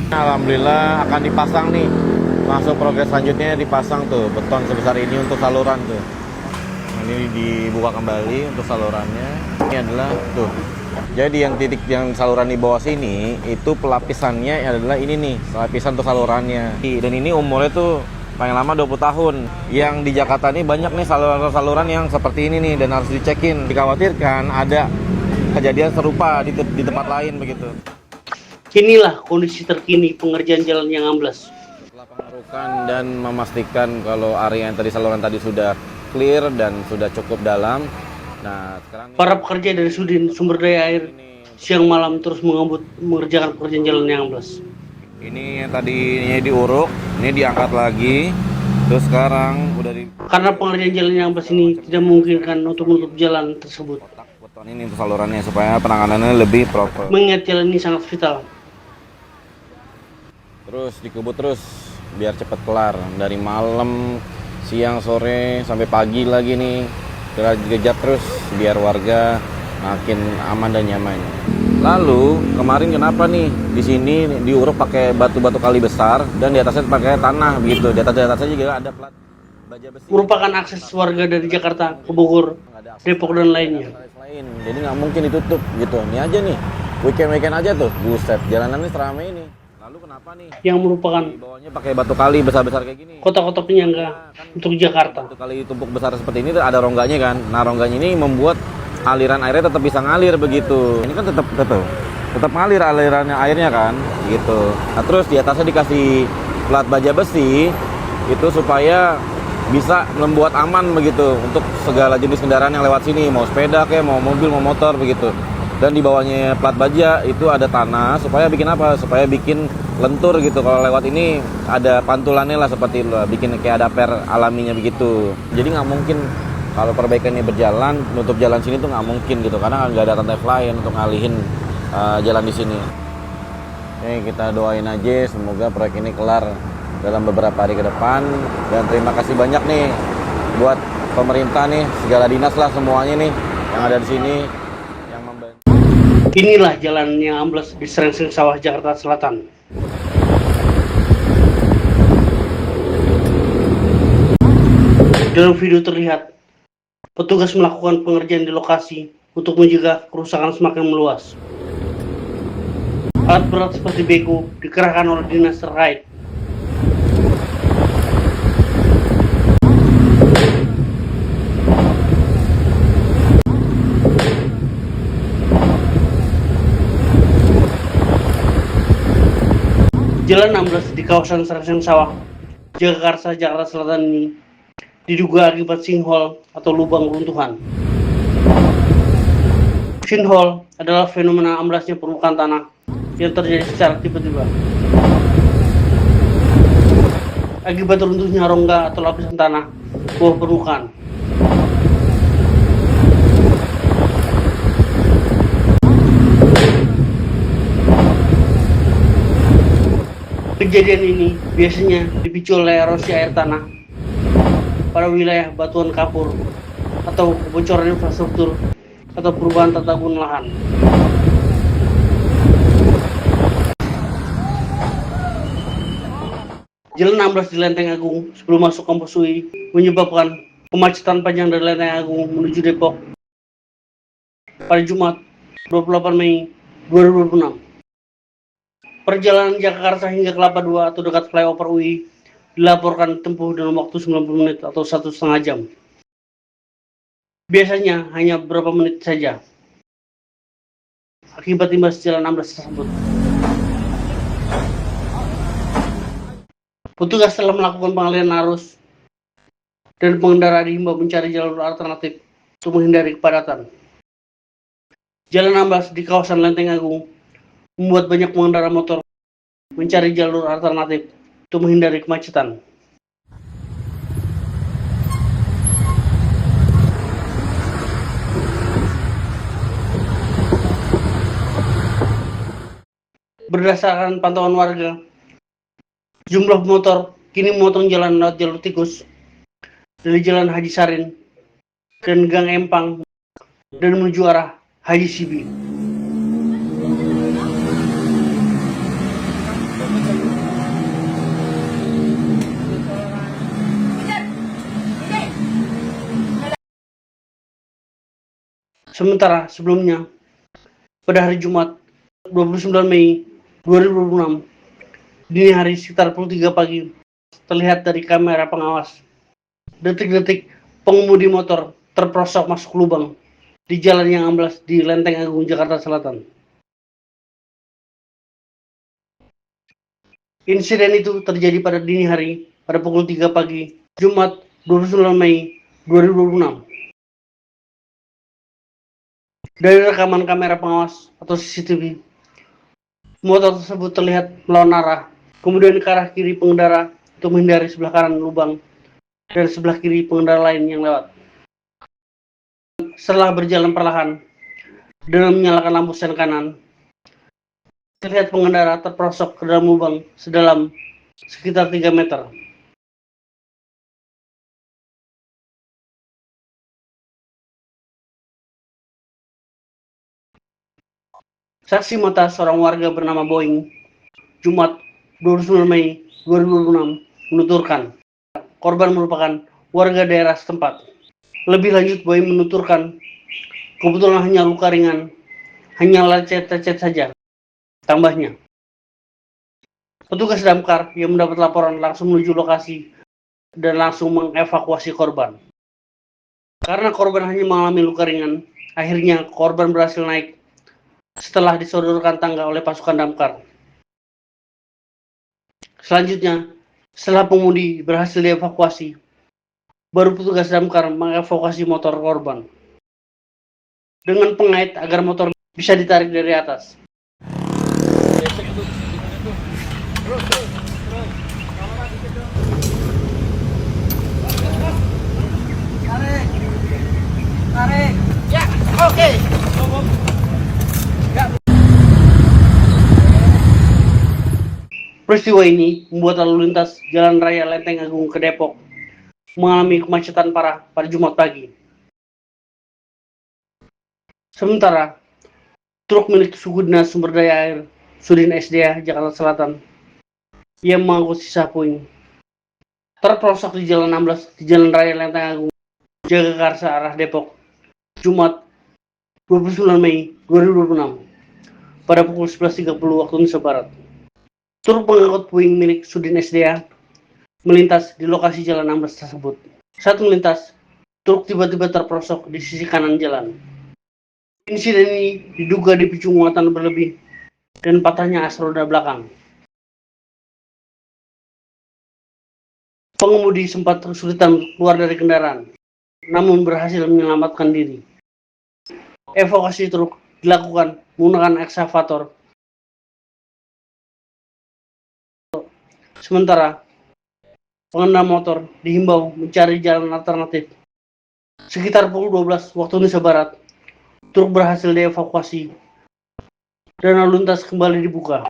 Alhamdulillah akan dipasang nih. Langsung progres selanjutnya dipasang tuh beton sebesar ini untuk saluran tuh. Ini dibuka kembali untuk salurannya. Ini adalah tuh. Jadi yang titik yang saluran di bawah sini itu pelapisannya adalah ini nih, lapisan untuk salurannya. Dan ini umurnya tuh paling lama 20 tahun. Yang di Jakarta ini banyak nih saluran-saluran yang seperti ini nih dan harus dicekin. Dikhawatirkan ada kejadian serupa di tempat lain begitu. Inilah kondisi terkini pengerjaan jalan yang amblas. Setelah pengerukan dan memastikan kalau area yang tadi saluran tadi sudah clear dan sudah cukup dalam. Nah, sekarang Para pekerja dari Sudin Sumber Daya Air siang malam terus mengerjakan pekerjaan jalan yang amblas. Ini yang tadinya diuruk, ini diangkat lagi. Terus sekarang udah Karena pengerjaan jalan yang amblas ini tidak memungkinkan untuk menutup jalan tersebut. beton ini untuk salurannya supaya penanganannya lebih proper. Mengingat jalan ini sangat vital. Terus dikebut terus biar cepat kelar dari malam, siang, sore sampai pagi lagi nih. Kejar terus biar warga makin aman dan nyaman. Lalu kemarin kenapa nih di sini diuruk pakai batu-batu kali besar dan di atasnya pakai tanah begitu. Di atasnya juga ada plat baja besi. Merupakan akses warga dari Jakarta ke Bogor, Depok dan lainnya. Jadi nggak mungkin ditutup gitu. Ini aja nih weekend aja tuh, buset jalanannya seramai ini. Lalu kenapa nih? Yang merupakan Di bawahnya pakai batu kali besar-besar kayak gini. kota-kota penyangga untuk Jakarta. Batu kali tumpuk besar seperti ini ada rongganya kan. Nah, rongganya ini membuat aliran airnya tetap bisa ngalir begitu. Ini kan tetap ngalir alirannya airnya kan, gitu. Nah, terus di atasnya dikasih plat baja besi itu supaya bisa membuat aman begitu untuk segala jenis kendaraan yang lewat sini, mau sepeda kayak mau mobil, mau motor begitu. Dan di bawahnya plat baja itu ada tanah supaya bikin apa? Supaya bikin lentur gitu. Kalau lewat ini ada pantulannya lah seperti itu, bikin kayak ada per alaminya begitu. Jadi nggak mungkin kalau perbaikan ini berjalan, nutup jalan sini tuh nggak mungkin gitu, karena nggak ada tanah lain untuk ngalihin jalan di sini. Oke, kita doain aja semoga proyek ini kelar dalam beberapa hari ke depan. Dan terima kasih banyak nih buat pemerintah nih, segala dinas lah semuanya nih yang ada di sini. Inilah jalan yang amblas di Serengseng Sawah, Jakarta Selatan. Dalam video terlihat, petugas melakukan pengerjaan di lokasi untuk mencegah kerusakan semakin meluas. Alat berat seperti beko dikerahkan oleh dinas terkait. Jalan amblas di kawasan Serengseng Sawah, Jakarta Selatan ini diduga akibat sinkhole atau lubang runtuhan. Sinkhole adalah fenomena amblasnya permukaan tanah yang terjadi secara tiba-tiba akibat runtuhnya rongga atau lapisan tanah bawah permukaan. Kejadian ini biasanya dipicu oleh erosi air tanah pada wilayah batuan kapur atau kebocoran infrastruktur atau perubahan tata guna lahan. Jalan amblas di Lenteng Agung sebelum masuk kampus UI menyebabkan kemacetan panjang dari Lenteng Agung menuju Depok pada Jumat 28 Mei 2026. Perjalanan Jakarta hingga Kelapa II atau dekat flyover UI dilaporkan tempuh dalam waktu 90 menit atau 1,5 jam. Biasanya hanya beberapa menit saja akibat imbas jalan amblas tersebut. Petugas telah melakukan pengalihan arus dan pengendara dihimbau mencari jalur alternatif untuk menghindari kepadatan. Jalan amblas di kawasan Lenteng Agung membuat banyak pengendara motor mencari jalur alternatif untuk menghindari kemacetan. Berdasarkan pantauan warga, jumlah motor kini memotong jalan lewat jalur tikus dari Jalan Haji Sarin dan Gang Empang dan menuju arah Haji Sibi. Sementara sebelumnya, pada hari Jumat 29 Mei 2026, dini hari sekitar pukul 3 pagi, terlihat dari kamera pengawas detik-detik pengemudi motor terperosok masuk lubang di jalan yang amblas di Lenteng Agung, Jakarta Selatan. Insiden itu terjadi pada dini hari pada pukul 3 pagi, Jumat 29 Mei 2026. Dari rekaman kamera pengawas atau CCTV, motor tersebut terlihat melawan arah, kemudian ke arah kiri pengendara untuk menghindari sebelah kanan lubang dan sebelah kiri pengendara lain yang lewat. Setelah berjalan perlahan dengan menyalakan lampu sen kanan, terlihat pengendara terperosok ke dalam lubang sedalam sekitar 3 meter. Saksi mata seorang warga bernama Boeing, Jumat 29 Mei 2026, menuturkan korban merupakan warga daerah setempat. Lebih lanjut, Boeing menuturkan kebetulan hanya luka ringan, hanya lecet-lecet saja. Tambahnya, petugas damkar yang mendapat laporan langsung menuju lokasi dan langsung mengevakuasi korban. Karena korban hanya mengalami luka ringan, akhirnya korban berhasil naik setelah disodorkan tangga oleh pasukan damkar. Selanjutnya, setelah pengemudi berhasil dievakuasi, baru petugas damkar mengevakuasi motor korban dengan pengait agar motor bisa ditarik dari atas. Tarik. Ya, oke. Peristiwa ini membuat lalu lintas Jalan Raya Lenteng Agung ke Depok mengalami kemacetan parah pada Jumat pagi. Sementara, truk milik Suku Dinas Sumber Daya Air Sudin SDA Jakarta Selatan yang mengangkut sisa puing terperosok di Jalan 16 di Jalan Raya Lenteng Agung, Jagakarsa arah Depok, Jumat 29 Mei 2026 pada pukul 11.30 waktu Indonesia Barat. Truk pengangkut puing milik Sudin SDA melintas di lokasi Jalan 16 tersebut. Saat melintas, truk tiba-tiba terperosok di sisi kanan jalan. Insiden ini diduga dipicu muatan berlebih dan patahnya as roda belakang. Pengemudi sempat kesulitan keluar dari kendaraan, namun berhasil menyelamatkan diri. Evakuasi truk dilakukan menggunakan ekskavator. Sementara, pengendara motor dihimbau mencari jalan alternatif. Sekitar pukul 12 waktu Indonesia Barat, truk berhasil dievakuasi dan lalu lintas kembali dibuka.